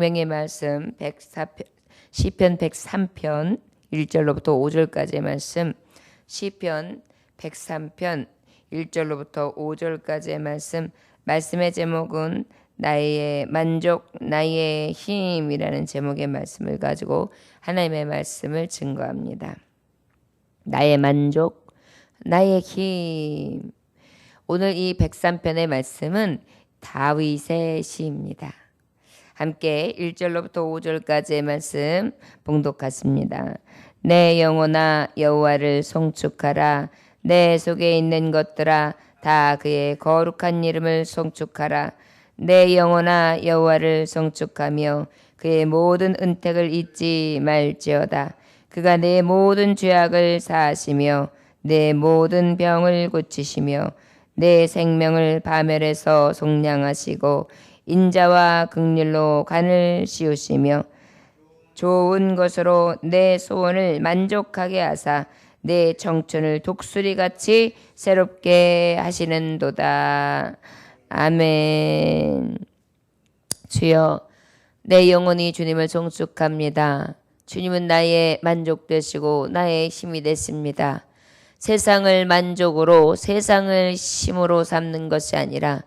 생명의 말씀 시편 103편 1절로부터 5절까지의 말씀, 시편 103편 1절로부터 5절까지의 말씀의 제목은 나의 만족, 나의 힘이라는 제목의 말씀을 가지고 하나님의 말씀을 증거합니다. 나의 만족, 나의 힘. 오늘 이 103편의 말씀은 다윗의 시입니다. 함께 1절로부터 5절까지의 말씀 봉독하십니다. 내 영혼아 여호와를 송축하라. 내 속에 있는 것들아 다 그의 거룩한 이름을 송축하라. 내 영혼아 여호와를 송축하며 그의 모든 은택을 잊지 말지어다. 그가 내 모든 죄악을 사하시며 내 모든 병을 고치시며 내 생명을 파멸해서 속량하시고 인자와 긍휼로 간을 씌우시며 좋은 것으로 내 소원을 만족하게 하사 내 청춘을 독수리같이 새롭게 하시는도다. 아멘. 주여, 내 영혼이 주님을 송축합니다. 주님은 나의 만족 되시고 나의 힘이 되십니다. 세상을 만족으로, 세상을 힘으로 삼는 것이 아니라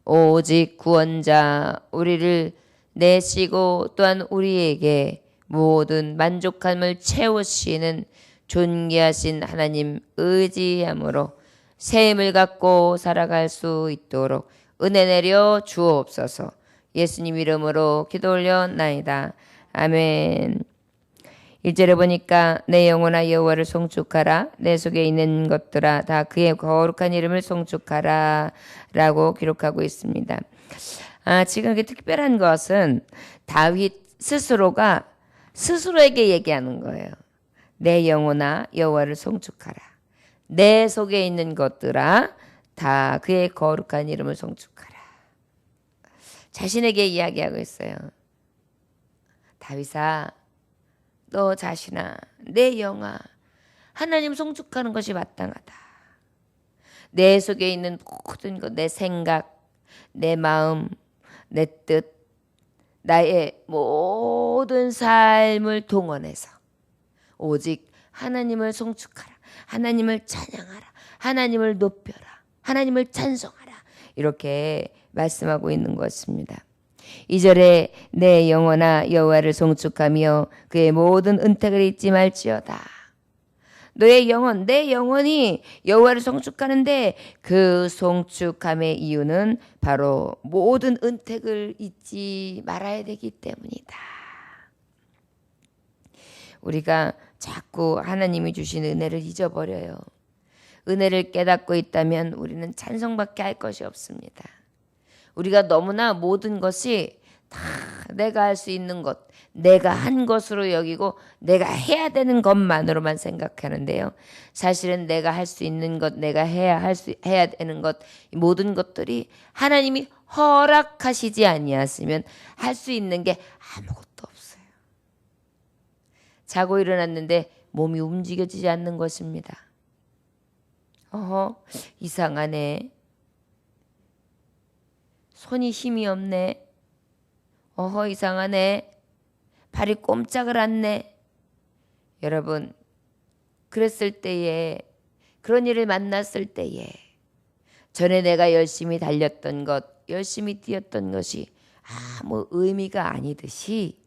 오직 구원자 우리를 내시고 또한 우리에게 모든 만족함을 채우시는 존귀하신 하나님 의지함으로 새 힘을 갖고 살아갈 수 있도록 은혜 내려 주옵소서. 예수님 이름으로 기도 올려나이다. 아멘. 1절에 보니까 내 영혼아 여호와를 송축하라. 내 속에 있는 것들아 다 그의 거룩한 이름을 송축하라 라고 기록하고 있습니다. 지금 특별한 것은 다윗 스스로가 스스로에게 얘기하는 거예요. 내 영혼아 여호와를 송축하라. 내 속에 있는 것들아 다 그의 거룩한 이름을 송축하라. 자신에게 이야기하고 있어요. 다윗아, 너 자신아, 내 영아, 하나님 송축하는 것이 마땅하다. 내 속에 있는 모든 것, 내 생각, 내 마음, 내 뜻, 나의 모든 삶을 동원해서 오직 하나님을 송축하라. 하나님을 찬양하라. 하나님을 높여라. 하나님을 찬송하라. 이렇게 말씀하고 있는 것입니다. 2절에 내 영혼아 여호와를 송축하며 그의 모든 은택을 잊지 말지어다. 너의 영혼, 내 영혼이 여호와를 송축하는데 그 송축함의 이유는 바로 모든 은택을 잊지 말아야 되기 때문이다. 우리가 자꾸 하나님이 주신 은혜를 잊어버려요. 은혜를 깨닫고 있다면 우리는 찬송밖에 할 것이 없습니다. 우리가 너무나 모든 것이 다 내가 할 수 있는 것, 내가 한 것으로 여기고 내가 해야 되는 것만으로만 생각하는데요. 사실은 내가 할 수 있는 것, 내가 해야 되는 것, 모든 것들이 하나님이 허락하시지 아니하시면 할 수 있는 게 아무것도 없어요. 자고 일어났는데 몸이 움직여지지 않는 것입니다. 이상하네. 손이 힘이 없네. 이상하네. 발이 꼼짝을 않네. 여러분, 그랬을 때에, 그런 일을 만났을 때에 전에 내가 열심히 달렸던 것, 열심히 뛰었던 것이 아무 의미가 아니듯이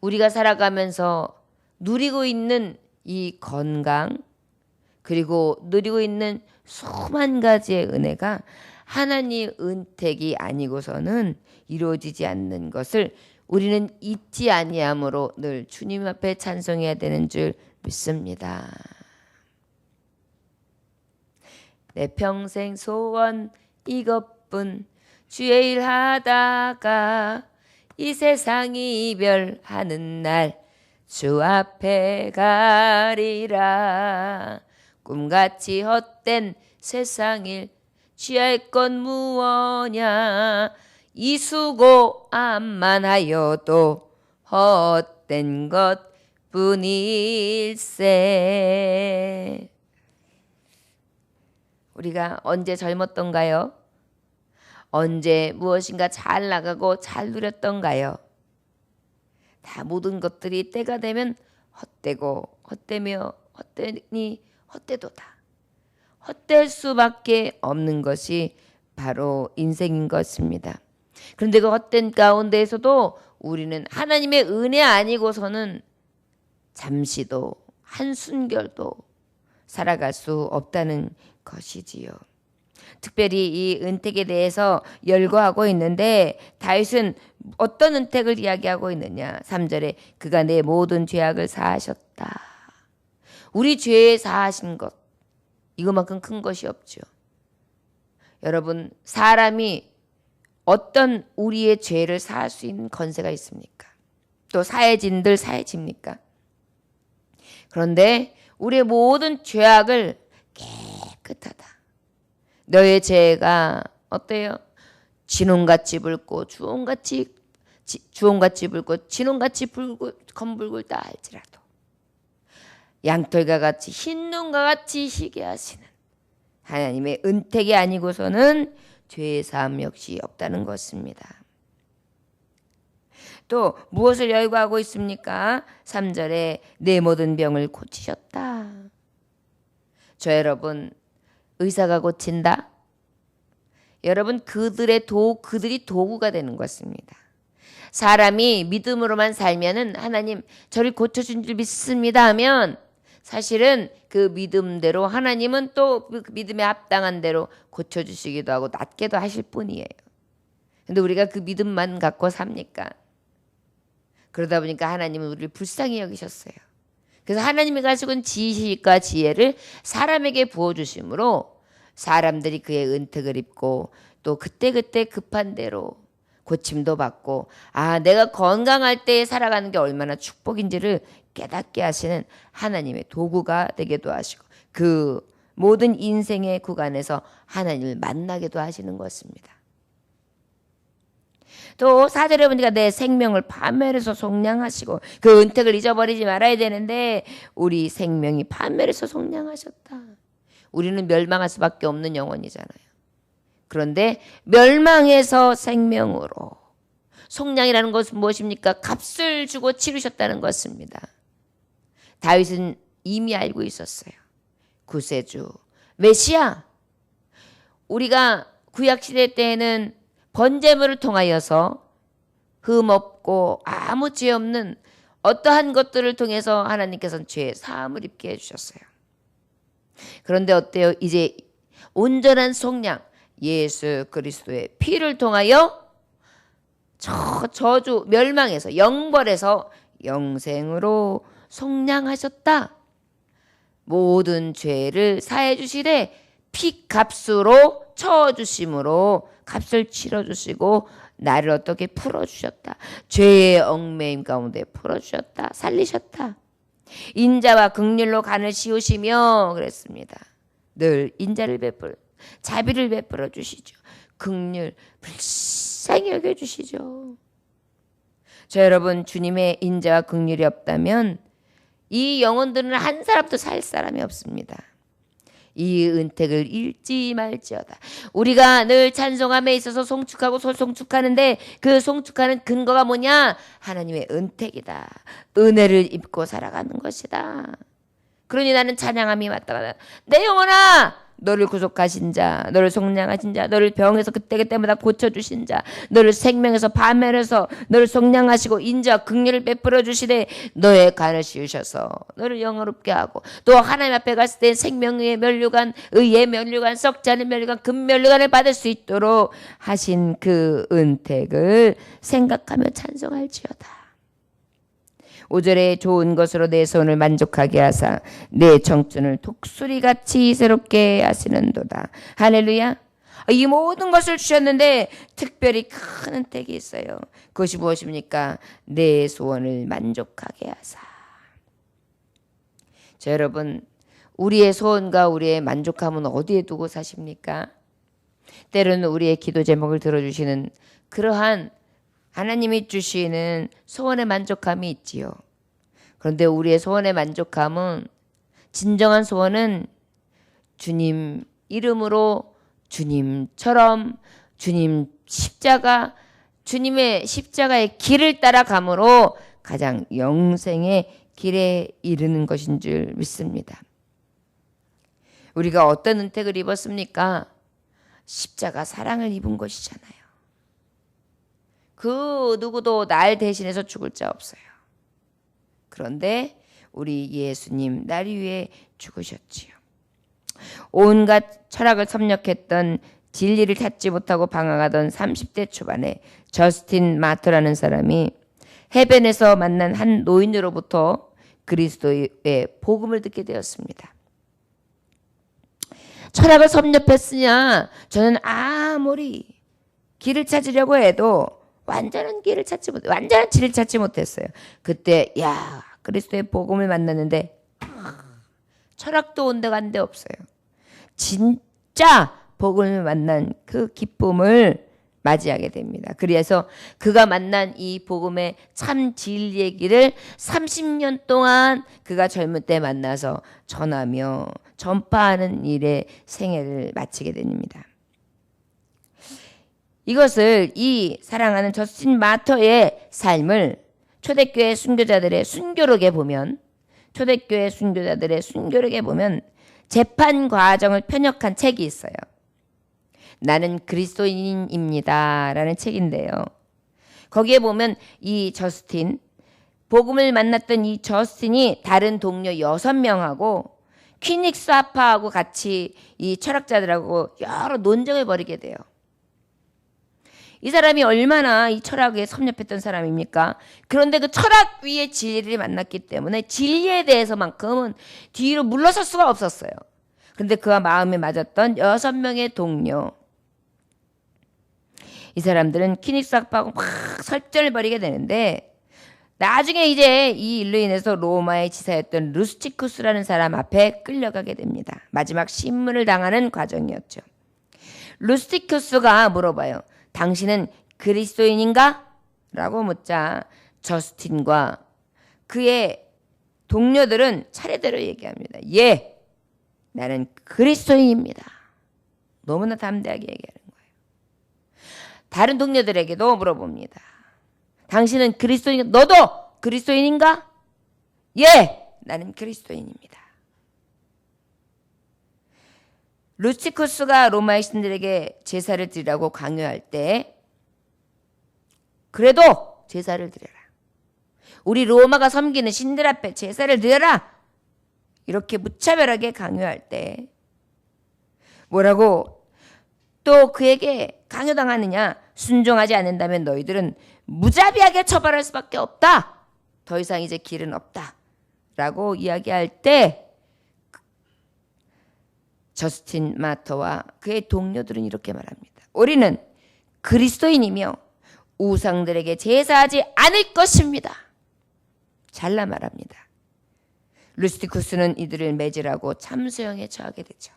우리가 살아가면서 누리고 있는 이 건강, 그리고 누리고 있는 수만 가지의 은혜가 하나님의 은택이 아니고서는 이루어지지 않는 것을 우리는 잊지 아니함으로 늘 주님 앞에 찬송해야 되는 줄 믿습니다. 내 평생 소원 이것뿐, 주의 일 하다가 이 세상 이별하는 날 주 앞에 가리라. 꿈같이 헛된 세상일 취할 건 무엇냐. 이 수고 암만 하여도 헛된 것뿐일세. 우리가 언제 젊었던가요? 언제 무엇인가 잘 나가고 잘 누렸던가요? 다 모든 것들이 때가 되면 헛되고 헛되며 헛되니 헛되도다. 헛될 수밖에 없는 것이 바로 인생인 것입니다. 그런데 그 헛된 가운데에서도 우리는 하나님의 은혜 아니고서는 잠시도 한순결도 살아갈 수 없다는 것이지요. 특별히 이 은택에 대해서 열거하고 있는데 다윗은 어떤 은택을 이야기하고 있느냐. 3절에 그가 내 모든 죄악을 사하셨다. 우리 죄에 사하신 것, 이것만큼 큰 것이 없죠. 여러분, 사람이 어떤 우리의 죄를 사할 수 있는 건세가 있습니까? 또 사해진들 사해집니까? 그런데 우리의 모든 죄악을 깨끗하다. 너의 죄가 어때요? 진홍같이 붉고 주홍같이 붉고 진홍같이 검붉다 할지라도 양털과 같이 흰 눈과 같이 희게 하시는 하나님의 은택이 아니고서는 죄의 사함 역시 없다는 것입니다. 또 무엇을 열거하고 있습니까? 3절에 내 모든 병을 고치셨다. 저 여러분, 의사가 고친다? 여러분, 그들이 도구가 되는 것입니다. 사람이 믿음으로만 살면은 하나님 저를 고쳐준 줄 믿습니다 하면 사실은 그 믿음대로 하나님은 또 그 믿음에 합당한 대로 고쳐주시기도 하고 낫게도 하실 뿐이에요. 근데 우리가 그 믿음만 갖고 삽니까? 그러다 보니까 하나님은 우리를 불쌍히 여기셨어요. 그래서 하나님이 가지고 있는 지식과 지혜를 사람에게 부어주심으로 사람들이 그의 은택을 입고 또 그때그때 급한 대로 고침도 받고 내가 건강할 때 살아가는 게 얼마나 축복인지를 깨닫게 하시는 하나님의 도구가 되기도 하시고 그 모든 인생의 구간에서 하나님을 만나게도 하시는 것입니다. 또 4절에 보니까 내 생명을 파멸해서 속량하시고 그 은택을 잊어버리지 말아야 되는데 우리 생명이 파멸해서 속량하셨다. 우리는 멸망할 수밖에 없는 영혼이잖아요. 그런데 멸망해서 생명으로 속량이라는 것은 무엇입니까? 값을 주고 치르셨다는 것입니다. 다윗은 이미 알고 있었어요. 구세주 메시아. 우리가 구약시대 때에는 번제물을 통하여서 흠없고 아무 죄 없는 어떠한 것들을 통해서 하나님께서는 죄의 사함을 입게 해주셨어요. 그런데 어때요? 이제 온전한 속량 예수 그리스도의 피를 통하여 저주 멸망에서 영벌에서 영생으로 속량하셨다. 모든 죄를 사해 주시되 피값으로 쳐주심으로 값을 치러주시고 나를 어떻게 풀어주셨다. 죄의 얽매임 가운데 풀어주셨다. 살리셨다. 인자와 긍휼로 간을 씌우시며 그랬습니다. 늘 인자를 자비를 베풀어 주시죠. 긍휼 불쌍히 여겨주시죠. 저 여러분, 주님의 인자와 긍휼이 없다면 이 영혼들은 한 사람도 살 사람이 없습니다. 이 은택을 잃지 말지어다. 우리가 늘 찬송함에 있어서 송축하고 송축하는데 그 송축하는 근거가 뭐냐? 하나님의 은택이다. 은혜를 입고 살아가는 것이다. 그러니 나는 찬양함이 마땅하다. 내 영혼아, 너를 구속하신 자, 너를 속량하신 자, 너를 병에서 그때그때마다 고쳐주신 자, 너를 생명에서 파멸해서 너를 속량하시고 인자와 긍휼을 베풀어 주시되 너의 간을 씌우셔서 너를 영화롭게 하고 또 하나님 앞에 갔을 때 생명의 면류관, 의의 면류관, 썩지 않은 면류관, 금면류관을 받을 수 있도록 하신 그 은택을 생각하며 찬송할지어다. 5절에 좋은 것으로 내 손을 만족하게 하사 내 청춘을 독수리같이 새롭게 하시는도다. 할렐루야. 이 모든 것을 주셨는데 특별히 큰 은택이 있어요. 그것이 무엇입니까? 내 소원을 만족하게 하사. 자, 여러분, 우리의 소원과 우리의 만족함은 어디에 두고 사십니까? 때로는 우리의 기도 제목을 들어주시는 그러한 하나님이 주시는 소원의 만족함이 있지요. 그런데 우리의 소원의 만족함은, 진정한 소원은 주님 이름으로 주님처럼 주님의 십자가의 길을 따라감으로 가장 영생의 길에 이르는 것인 줄 믿습니다. 우리가 어떤 은택을 입었습니까? 십자가 사랑을 입은 것이잖아요. 그 누구도 날 대신해서 죽을 자 없어요. 그런데 우리 예수님 날 위해 죽으셨지요. 온갖 철학을 섭렵했던 진리를 찾지 못하고 방황하던 30대 초반에 저스틴 마터라는 사람이 해변에서 만난 한 노인으로부터 그리스도의 복음을 듣게 되었습니다. 철학을 섭렵했으냐? 저는 아무리 길을 찾으려고 해도 완전한 길을 찾지 못, 완전한 길을 찾지 못했어요. 그때 그리스도의 복음을 만났는데 철학도 온데 간데 없어요. 진짜 복음을 만난 그 기쁨을 맞이하게 됩니다. 그래서 그가 만난 이 복음의 참 진리의 길을 30년 동안 그가 젊을 때 만나서 전하며 전파하는 일에 생애를 마치게 됩니다. 이것을 이 사랑하는 저스틴 마터의 삶을 초대교회 순교자들의 순교록에 보면 재판 과정을 편역한 책이 있어요. 나는 그리스도인입니다 라는 책인데요. 거기에 보면 이 저스틴, 복음을 만났던 이 저스틴이 다른 동료 6명하고 퀴닉스 아파하고 같이 이 철학자들하고 여러 논쟁을 벌이게 돼요. 이 사람이 얼마나 이 철학에 섭렵했던 사람입니까? 그런데 그 철학 위의 진리를 만났기 때문에 진리에 대해서만큼은 뒤로 물러설 수가 없었어요. 그런데 그와 마음에 맞았던 6명의 동료, 이 사람들은 퀴닉스 아파하고 막 설전을 벌이게 되는데 나중에 이제 이 일로 인해서 로마의 지사였던 루스티쿠스라는 사람 앞에 끌려가게 됩니다. 마지막 신문을 당하는 과정이었죠. 루스티쿠스가 물어봐요. 당신은 그리스도인인가? 라고 묻자 저스틴과 그의 동료들은 차례대로 얘기합니다. 예, 나는 그리스도인입니다. 너무나 담대하게 얘기하는 거예요. 다른 동료들에게도 물어봅니다. 당신은 그리스도인, 너도 그리스도인인가? 예, 나는 그리스도인입니다. 루스티쿠스가 로마의 신들에게 제사를 드리라고 강요할 때 그래도 제사를 드려라. 우리 로마가 섬기는 신들 앞에 제사를 드려라. 이렇게 무차별하게 강요할 때 뭐라고 또 그에게 강요당하느냐? 순종하지 않는다면 너희들은 무자비하게 처벌할 수밖에 없다. 더 이상 이제 길은 없다. 라고 이야기할 때 저스틴 마터와 그의 동료들은 이렇게 말합니다. 우리는 그리스도인이며 우상들에게 제사하지 않을 것입니다. 잘라 말합니다. 루스티쿠스는 이들을 매질하고 참수형에 처하게 되죠.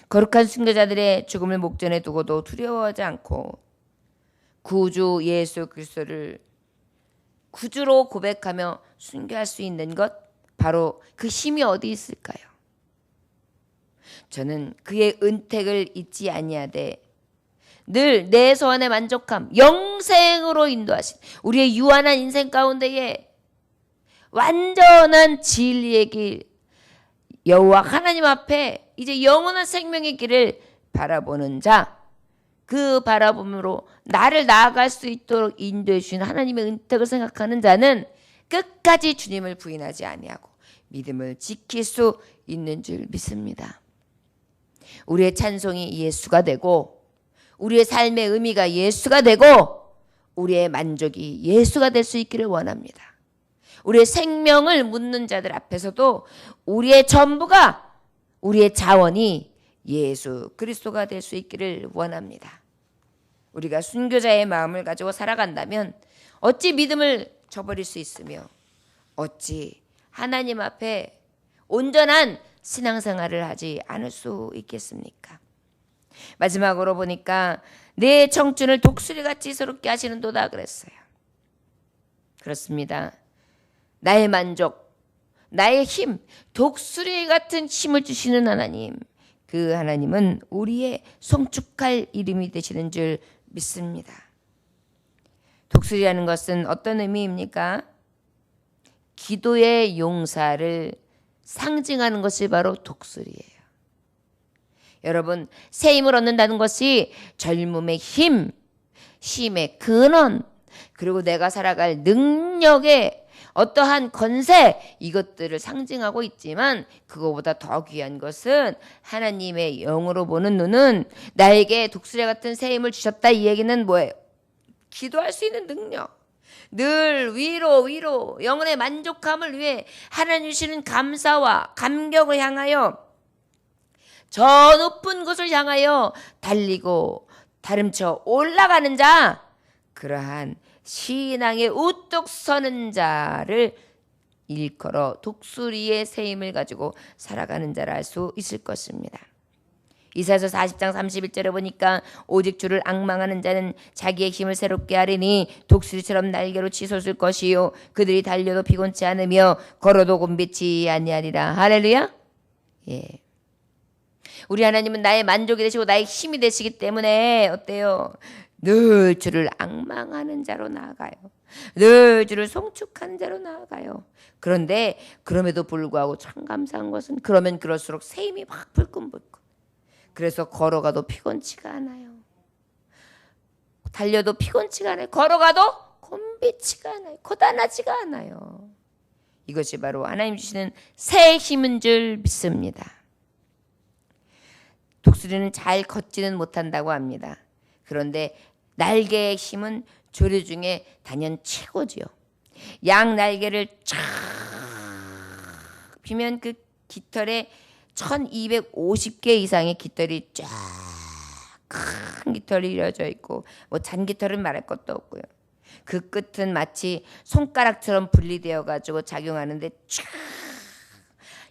거룩한 순교자들의 죽음을 목전에 두고도 두려워하지 않고 구주 예수 그리스도를 구주로 고백하며 순교할 수 있는 것, 바로 그 힘이 어디 있을까요? 저는 그의 은택을 잊지 아니하되 늘 내 소원의 만족함, 영생으로 인도하신 우리의 유한한 인생 가운데에 완전한 진리의 길, 여호와 하나님 앞에 이제 영원한 생명의 길을 바라보는 자, 그 바라봄으로 나를 나아갈 수 있도록 인도해 주신 하나님의 은택을 생각하는 자는 끝까지 주님을 부인하지 아니하고 믿음을 지킬 수 있는 줄 믿습니다. 우리의 찬송이 예수가 되고 우리의 삶의 의미가 예수가 되고 우리의 만족이 예수가 될 수 있기를 원합니다. 우리의 생명을 묻는 자들 앞에서도 우리의 전부가, 우리의 자원이 예수 그리스도가 될 수 있기를 원합니다. 우리가 순교자의 마음을 가지고 살아간다면 어찌 믿음을 저버릴 수 있으며 어찌 하나님 앞에 온전한 신앙생활을 하지 않을 수 있겠습니까? 마지막으로 보니까 내 청춘을 독수리같이 새롭게 하시는도다 그랬어요. 그렇습니다. 나의 만족, 나의 힘, 독수리 같은 힘을 주시는 하나님, 그 하나님은 우리의 송축할 이름이 되시는 줄 믿습니다. 독수리라는 것은 어떤 의미입니까? 기도의 용사를 상징하는 것이 바로 독수리예요. 여러분, 새 힘을 얻는다는 것이 젊음의 힘, 힘의 근원, 그리고 내가 살아갈 능력의 어떠한 건세, 이것들을 상징하고 있지만 그거보다 더 귀한 것은 하나님의 영으로 보는 눈은 나에게 독수리 같은 새 힘을 주셨다. 이 얘기는 뭐예요? 기도할 수 있는 능력, 늘 위로 영혼의 만족함을 위해 하나님 주시는 감사와 감격을 향하여 저 높은 곳을 향하여 달리고 다름쳐 올라가는 자, 그러한 신앙에 우뚝 서는 자를 일컬어 독수리의 새 힘을 가지고 살아가는 자라 할 수 있을 것입니다. 이사야서 40장 31절에 보니까 오직 주를 앙망하는 자는 자기의 힘을 새롭게 하리니 독수리처럼 날개로 치솟을 것이요 그들이 달려도 피곤치 않으며 걸어도 곤비치 아니하리라. 할렐루야. 예. 우리 하나님은 나의 만족이 되시고 나의 힘이 되시기 때문에 어때요? 늘 주를 앙망하는 자로 나아가요. 늘 주를 송축하는 자로 나아가요. 그런데 그럼에도 불구하고 참 감사한 것은 그러면 그럴수록 새 힘이 막 불끈불끈. 그래서 걸어가도 피곤치가 않아요. 달려도 피곤치가 않아요. 걸어가도 곤비치가 않아요. 고단하지가 않아요. 이것이 바로 하나님 주시는 새 힘인 줄 믿습니다. 독수리는 잘 걷지는 못한다고 합니다. 그런데 날개의 힘은 조류 중에 단연 최고지요. 양 날개를 쫙 펴면 그 깃털에 1250개 이상의 깃털이 쫙 큰 깃털이 이어져 있고 뭐 잔깃털은 말할 것도 없고요. 그 끝은 마치 손가락처럼 분리되어 가지고 작용하는데 쫙.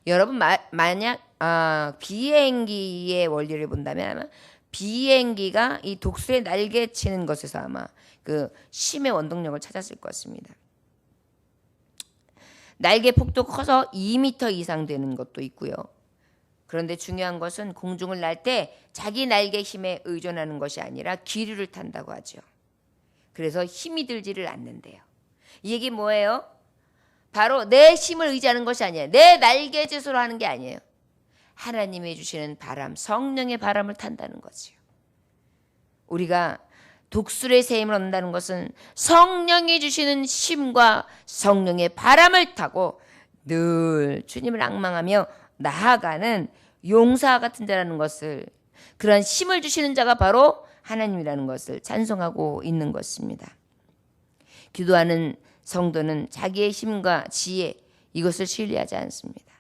여러분 만약 비행기의 원리를 본다면 아마 비행기가 이 독수리의 날개 치는 것에서 아마 그 힘의 원동력을 찾았을 것입니다. 날개 폭도 커서 2m 이상 되는 것도 있고요. 그런데 중요한 것은 공중을 날 때 자기 날개 힘에 의존하는 것이 아니라 기류를 탄다고 하죠. 그래서 힘이 들지를 않는데요. 이 얘기 뭐예요? 바로 내 힘을 의지하는 것이 아니에요. 내 날개짓으로 하는 게 아니에요. 하나님이 주시는 바람, 성령의 바람을 탄다는 거지요. 우리가 독수리의 새 힘을 얻는다는 것은 성령이 주시는 힘과 성령의 바람을 타고 늘 주님을 앙망하며 나아가는 용사 같은 자라는 것을, 그런 힘을 주시는 자가 바로 하나님이라는 것을 찬송하고 있는 것입니다. 기도하는 성도는 자기의 힘과 지혜, 이것을 신뢰하지 않습니다.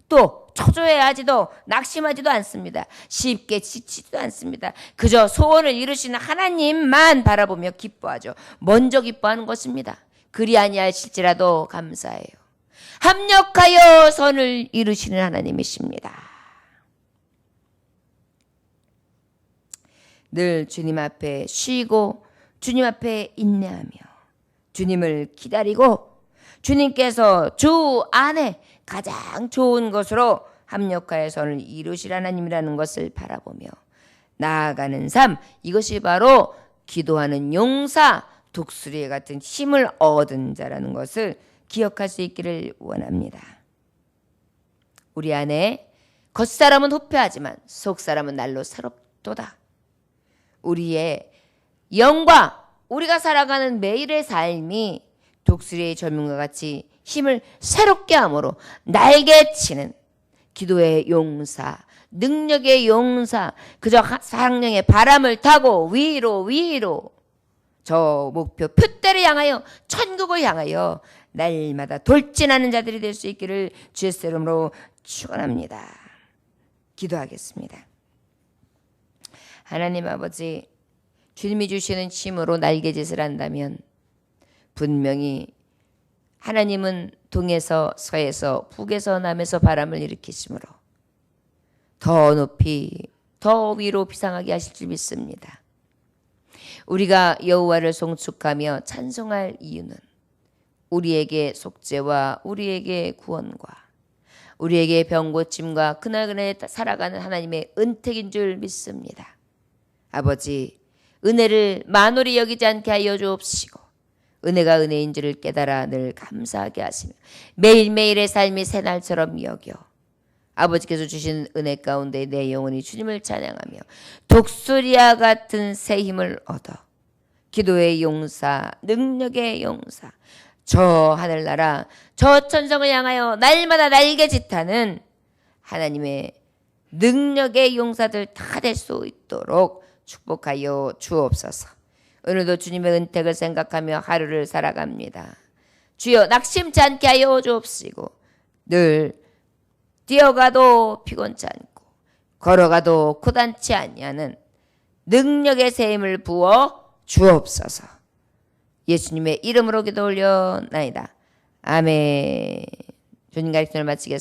또 초조해하지도 낙심하지도 않습니다. 쉽게 지치지도 않습니다. 그저 소원을 이루시는 하나님만 바라보며 기뻐하죠. 먼저 기뻐하는 것입니다. 그리 아니하실지라도 감사해요. 합력하여 선을 이루시는 하나님이십니다. 늘 주님 앞에 쉬고 주님 앞에 인내하며 주님을 기다리고 주님께서 주 안에 가장 좋은 것으로 합력하여 선을 이루실 하나님이라는 것을 바라보며 나아가는 삶, 이것이 바로 기도하는 용사, 독수리 같은 힘을 얻은 자라는 것을 기억할 수 있기를 원합니다. 우리 안에 겉사람은 후패하지만 속사람은 날로 새롭도다. 우리의 영과 우리가 살아가는 매일의 삶이 독수리의 젊음과 같이 힘을 새롭게 함으로 날개치는 기도의 용사, 능력의 용사, 그저 사랑령의 바람을 타고 위로 저 목표 표대를 향하여 천국을 향하여 날마다 돌진하는 자들이 될 수 있기를 주의 이름으로 축원합니다. 기도하겠습니다. 하나님 아버지, 주님이 주시는 힘으로 날개짓을 한다면 분명히 하나님은 동에서 서에서 북에서 남에서 바람을 일으키심으로 더 높이 더 위로 비상하게 하실 줄 믿습니다. 우리가 여호와를 송축하며 찬송할 이유는 우리에게 속죄와 우리에게 구원과 우리에게 병고침과 그날그날 살아가는 하나님의 은택인 줄 믿습니다. 아버지, 은혜를 만홀히 여기지 않게 하여 주옵시고 은혜가 은혜인 줄을 깨달아 늘 감사하게 하시며 매일매일의 삶이 새날처럼 여겨 아버지께서 주신 은혜 가운데 내 영혼이 주님을 찬양하며 독수리와 같은 새 힘을 얻어 기도의 용사, 능력의 용사, 저 하늘나라, 저 천성을 향하여 날마다 날개짓하는 하나님의 능력의 용사들 다 될 수 있도록 축복하여 주옵소서. 오늘도 주님의 은택을 생각하며 하루를 살아갑니다. 주여 낙심치 않게 하여 주옵시고 늘 뛰어가도 피곤치 않고 걸어가도 고단치 아니하는 능력의 새 힘을 부어 주옵소서. 예수님의 이름으로 기도 올려나이다. 아멘. 주님 가르침을 마치겠습니다.